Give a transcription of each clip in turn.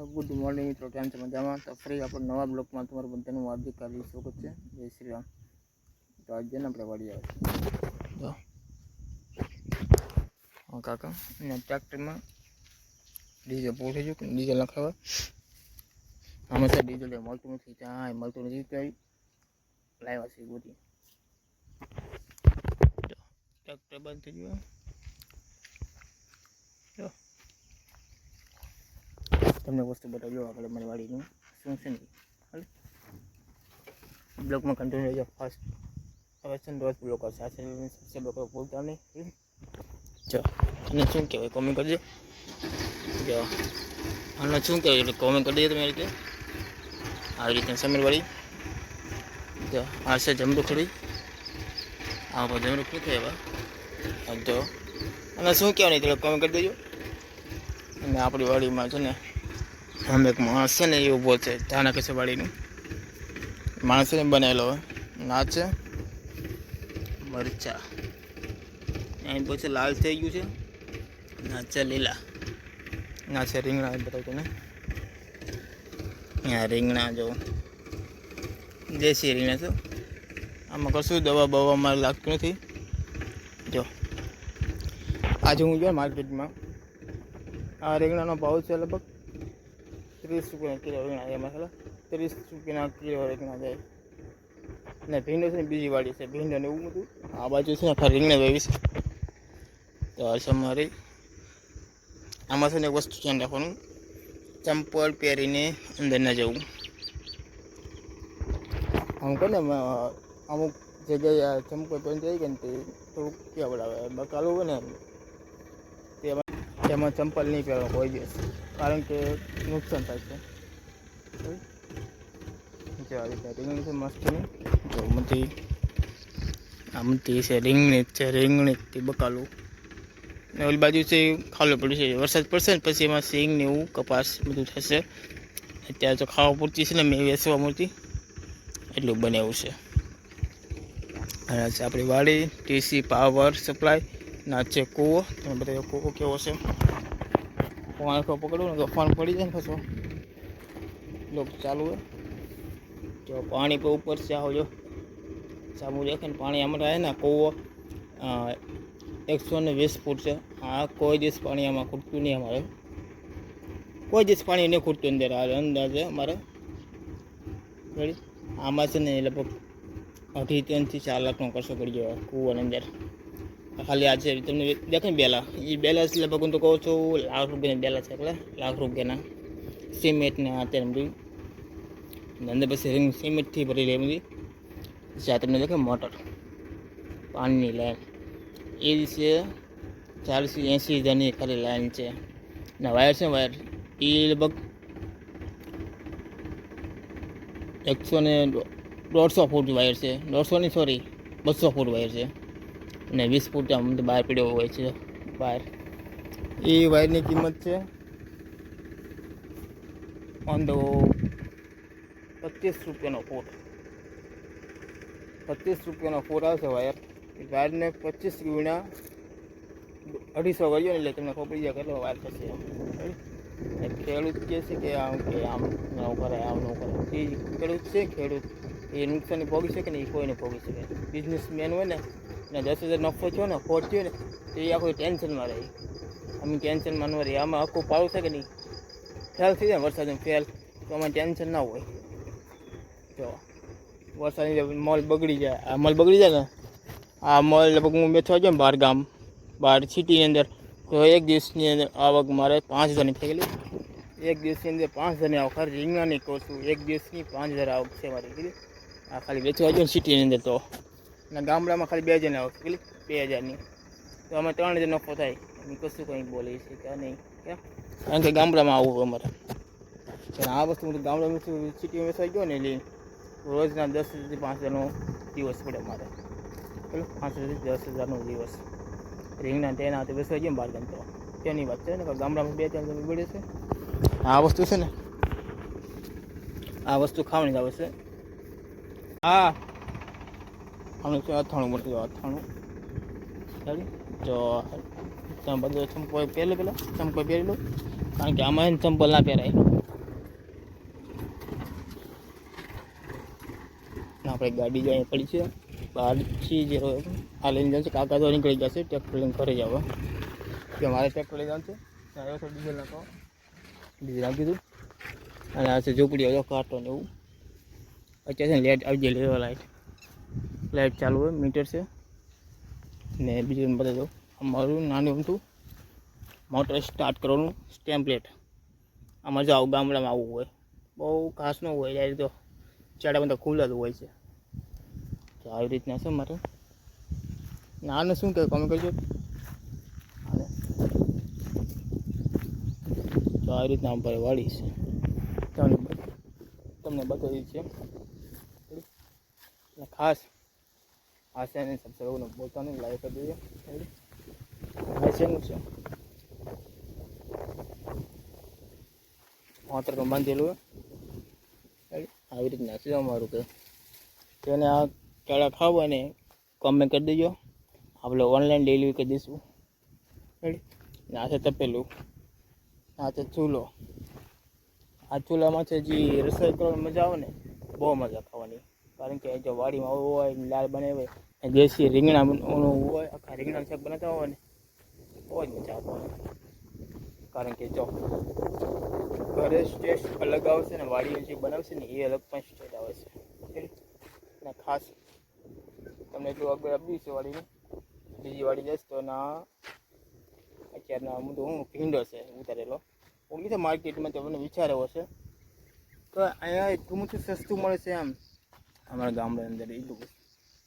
Good morning મિત્રો, કેમ છો? મજામાં? તો ફરી આપણે નવા બ્લોકમાં તમારું બધાનું હાર્દિક સ્વાગત છે. જય શ્રી રામ. તો આજે ને આપણે વાડી આવે તો કાકા અને ટ્રેક્ટરમાં ડીઝલ પૂરું થઈ ગયું. ડીઝલ નખાવા આમાં સર ડીઝલ મળતું નથી, ત્યાં મળતું નથી, ત્યાં લાવ્યા છે ગોતી. ટ્રેક્ટર બંધ થઈ ગયું. તમને વસ્તુ બતાવ્યો આપણે મારી વાડીનું શું છે ને હાલ બ્લોકમાં કન્ટિન્યુ રહેજો. ફાસ્ટ હવે છે ને રોજ બ્લોક આવશે. આ બ્લોક બોલતા નહીં. જો અને શું કહેવાય કોમેન્ટ કરજો. જો આને શું કહેવાય એટલે કોમેન્ટ કરી દઈએ તમે. રીતે આવી રીતે સમીરવાળી જો આ છે જમરૂખડી. આ બધું જમરૂખડી થાય એવા જો અને શું કહેવાય નહીં એટલે કોમેન્ટ કરી દેજો. અને આપણી વાડીમાં છે ને આમ એક માણસ છે ને એ ઊભો છે ધ્યાન કશે વાડીનું માણસ ને બનાવેલો હોય. ના છે મરચા અહીં પછી લાલ થઈ ગયું છે. ના છે લીલા. ના છે રીંગણા. બતાવું ને અહીંયા રીંગણા જો દેશી રીંગણા છે. આમાં કશું દવા બવામાં લાગતું નથી. જો આજે હું ગયો માર્કેટમાં, આ રીંગણાનો ભાવ છે લગભગ 30 રૂપિયા કિલો રીંગણા. એમાં 30 રૂપિયાના કિલો રીંગણા જાય. ને ભીંડો છે ને બીજી વાડી છે ભીંડો ને એવું બધું. આ બાજુ છે ને ખાલી રીંગણા વાવી છે. તો આ મારી આમાં છે ને એક વસ્તુ ધ્યાન રાખવાનું, ચંપલ પહેરીને અંદર ના જવું. આમ કહે ને અમુક જગ્યાએ ચંપલ પહેરીને જઈ ગયા ને તે થોડુંક કેવડ આવે બકાલું હોય ને તેમાં ચંપલ નહીં પહેરવાનું કોઈ દિવસ, કારણ કે નુકસાન થાય છે. જો આવી રીતે રીંગણી છે મસ્તની. જો આમથી છે રીંગણી છે, રીંગણીથી બકાલું ને ઓલી બાજુ છે ખાલું પડ્યું છે. વરસાદ પડશે ને પછી એમાં સિંગ ને એવું કપાસ બધું થશે. અત્યારે તો ખાવા પૂરતી છે ને મેં વેચવા મૂર્તિ એટલું બનાવ્યું છે. અને છે આપણી વાડી ટીસી પાવર સપ્લાય ના છે કૂવો. તમે બધા કૂવો કેવો છે આંખો પકડવું ને તો ફોન પડી જાય ને પાછો લોક ચાલુ હોય. જો પાણી પર ઉપર છે આવો જો સાબુ દેખે ને પાણી આમાં રહે ને. કૂવો 120 ફૂટ છે. આ કોઈ દિવસ પાણી આમાં ખૂટતું નહીં. અમારે કોઈ દિવસ પાણી નહીં ખૂટતું અંદર. આ અંદાજે અમારે રેડી આમાં છે ને લગભગ 2.5 થી 4 લાખનો ખર્ચો પડી ગયો કૂવાની અંદર. ખાલી આ છે તમને દેખે ને બેલા, એ બેલા લગભગ હું તો કહું છું લાખ રૂપિયાના બેલા છે. એટલે લાખ રૂપિયાના સિમેન્ટના અત્યારે બધી અંદર પછી રિંગ સિમેન્ટથી ભરી લે બધી. પછી આ તમને દેખે મોટર પાણીની લાઈન એ છે 40-80 હજારની ખાલી લાઈન છે. ને વાયર છે વાયર એ લગભગ 150 ફૂટ વાયર છે. 150 નહીં સોરી 200 ફૂટ વાયર છે. અને 20 ફૂટ આમ બહાર પીડ્યો હોય છે બહાર. એ વાયરની કિંમત છે 25 રૂપિયાનો ફૂટ. 25 રૂપિયાનો ફૂટ આવશે વાયર. એ વાયરને 25 ગુણ્યા 250 કર્યો ને એટલે તમને ખબર પડી જાય કેટલો વાયર થશે. ખેડૂત કહે છે કે આમ ન કરે આમ ન કરે. એ ખેડૂત છે, ખેડૂત એ નુકસાની ભોગી શકે ને એ કોઈને ભોગી શકે. બિઝનેસમેન હોય ને 10,000 નફો થયો ને ખોટ થયો ને તો એ આખું ટેન્શનમાં રહે. અમે ટેન્શનમાં ન રહીએ. આમાં આખું પાડું છે કે નહીં ફેલ થઈ જાય ને વરસાદનું ફેલ તો આમાં ટેન્શન ના હોય. જો વરસાદની મોલ બગડી જાય. આ મોલ બગડી જાય ને આ મોલ લગભગ હું બેઠો જાય ને બહાર સિટીની અંદર તો એક દિવસની અંદર આવક મારે 5,000ની થઈ ગયેલી. એક દિવસની અંદર 5,000ની આવક. ખાલી રીંગણાની કહું છું, એક દિવસની 5,000 આવક છે મારી કીધી. આ ખાલી વેચવા જાય ને સિટીની અંદર તો. અને ગામડામાં ખાલી 2,000ની આવક કેટલી 2,000ની. તો અમે 3,000 નફો થાય. એમ કશું કંઈ બોલી છે કે નહીં કેમ, કારણ કે ગામડામાં આવું અમારે. આ વસ્તુ હું ગામડામાં સિટીમાં વેચવા ગયો ને એટલે રોજના 10,000 થી 5,000નો દિવસ પડે મારે. પેલું 5,000 થી 10,000નો દિવસ રીંગણા તેના તો વેચવા ગયો બહાર ગામ તો તેની વાત છે ને. ગામડામાં 2-3 બળે છે. આ વસ્તુ છે ને આ વસ્તુ ખાવાની જ આવે છે. હા આનું છે અથાણું મળતું. અથાણું જો તમે બધું ચંપલ પહેરી લો. પહેલાં ચંપલ પહેરી લો, કારણ કે આમાં ચંપલ ના પહેરાય. આપણે ગાડી જો અહીં પડી છે બહારથી જે આ લઈને જશે. કાકા તો નીકળી જશે ટ્રેક્ટર લઈને ઘરે જવા, કે મારે ટ્રેક્ટર લઈ જવાનું છે. આવ્યો તો ડીઝલ નાખો, ડીઝલ નાખી દીધું. અને આ છે ઝૂંપડી હતો કાંટો ને એવું. અત્યારે છે ને લાઇટ આવી જાય, લેવા લાઇટ ચાલુ હોય, મીટર છે. ને બીજું બતાવી દઉં, અમારું નાનું હતું મોટર સ્ટાર્ટ કરવાનું સ્ટેમ્પલેટ. આમાં જો આવું ગામડામાં આવવું હોય, બહુ ખાસ ન હોય, યાર તો ચાડા બધા ખુલ્લા જ હોય છે. તો આવી રીતના છે મારે. નાનું શું કહે તમે કહેજો. તો આવી રીતના ભાઈ વાળી છે, તમને બતાવી છે. ખાસ આ છે ને સબસ્ક્રાઈબરને બોલતા નહીં, લાઈક કરી દેજો. આ છે ને છે મોટર તો બાંધેલું હોય. આવી રીતના છે અમારું કે તેને આ કેળા ખાવા ને કમેન્ટ કરી દેજો, આપણે ઓનલાઈન ડિલિવરી કરી દઈશું. આ છે તપેલું, આ છે ચૂલો. આ ચૂલામાં છે જે રસોઈ કરવાની મજા આવે ને, બહુ મજા ખાવાની. કારણ કે જો વાડીમાં હોય લાલ બનાવે, દેશી રીંગણા હોય, આખા રીંગણા શાક બનાવતા હોય ને, બહુ જ મજા આવવાની. કારણ કે જો ઘરે ટેસ્ટ અલગ આવશે ને વાડીમાં જે બનાવશે ને એ અલગ પણ ટેસ્ટ આવે છે. અને ખાસ તમને એટલું આગળ આપી છે વાડીની, બીજી વાડી જશે તો ના અત્યારના હું ભીંડો છે ઉતારેલો ઓગળી છે માર્કેટમાં, તમને વિચારેવો છે. તો અહીંયા એટલું બધું સસ્તું મળે છે આમ અમારા ગામડા અંદર એટલું વસ્તુ.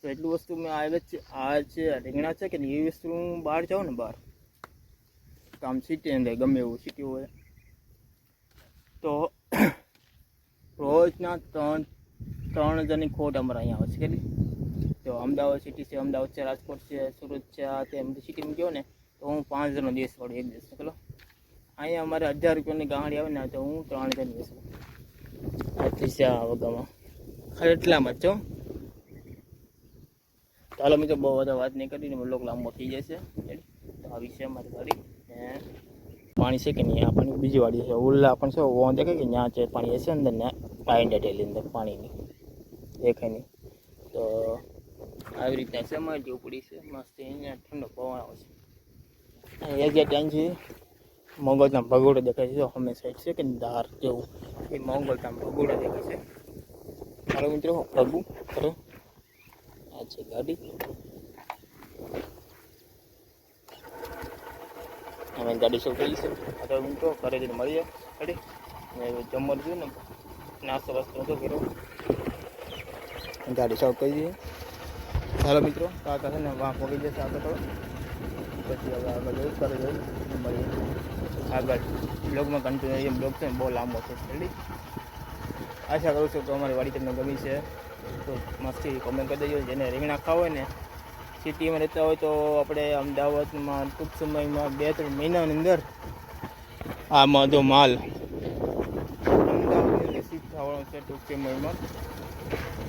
તો એટલું વસ્તુ મેં આવે જ છે. આ છે રીંગણા છે કે એવી વસ્તુ હું બહાર જાઉં ને, બહાર તો આમ સિટી અંદર ગમે એવું સિટી હોય તો રોજના 3,000ની ખોટ અમારે અહીંયા આવે છે. કેટલી? તો અમદાવાદ સિટી છે, અમદાવાદ છે, રાજકોટ છે, સુરત છે, આ તે બધી સિટીમાં ગયો ને તો હું 5,000નો દિવસ વાળું એક દિવસ. ચલો અહીંયા અમારે 1,000 રૂપિયાની ગાડી આવે ને તો હું 3,000 દિવસ આટલી છે આ વગામાં એટલામાં જ છો. ચાલો મિત્રો બહુ બધા વાત નહીં કરીને લોક લાંબો થઈ જશે. તો આવી છે અમારી ગાડી ને પાણી છે કે નહીં, આ પાણી બીજી વાડી છે. ઉલ્લા પણ છે ઓં દેખાય કે ત્યાં છે પાણી હશે અંદર ને પાણી ડેટેલી અંદર પાણીની દેખાય નહીં. તો આવી રીતના છે અમારી ઝૂંપડી છે મસ્ત. અહીંયા ઠંડો પવન આવે છે. એક ટાઈમ છે મોગલના ભગોડો દેખાય છે. અમે સાઈડ છે કે ધાર જેવું એ મોગલના ભગોડા દેખાય છે. ચાલો મિત્રો ભગું કરો. આ છે ગાડી. અમે ગાડી શરૂ કરી છે. આ મિત્રો ઘરે જઈને મળીએ ગાડી જમવાનું જોયું ને, નાસ્તો વાસ્તો નતો કર્યો, ગાડી શરૂ કરી દઈએ. ચાલો મિત્રો કાકા છે ને વાં પગી જશે આગળ થોડો, પછી હવે આગળ જવું કરે જવું મળીએ આગળ બ્લોગમાં કન્ટિન્યુ. બ્લોગ છે ને બહુ લાંબો છે. રેડી આશા કરું છું કે અમારી વાડી તમને ગમી છે તો મસ્તી કોમેન્ટ કરી દેજો. જેને રીંગણા ખાવા હોય ને, સિટીમાં રહેતા હોય તો આપણે અમદાવાદમાં ટૂંક સમયમાં 2-3 મહિનાની અંદર આમાં તો માલ અમદાવાદની અંદર શિફ્ટ થવાનો છે ટૂંક સમયમાં.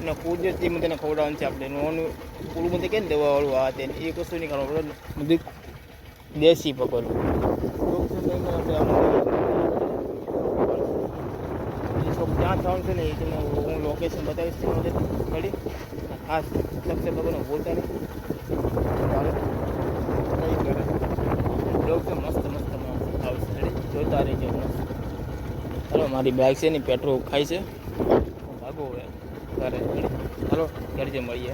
અને કુદરતી મને ખવડાવવાનું છે. આપણે નોનું પૂરું બધું કે ને દવાવાળું આ તેને એ વસ્તુ નહીં કરવાનું, બધું દેશી પકડવું. ટૂંક સમયમાં આપણે જ્યાં થવાનું છે ને એ તમને હું લોકેશન બતાવીશ તમને ઘડી. ખાસ સબસ્ક્રાઈબ કરવાનું ભૂલતા નહીં. બ્લોગ તો મસ્ત મસ્ત આવશે, જોતા રહીજો મસ્ત. ચાલો મારી બાઇક છે ને પેટ્રોલ ખાય છે, ભાગો હવે ઘરે. ચાલો ઘરે મળીએ.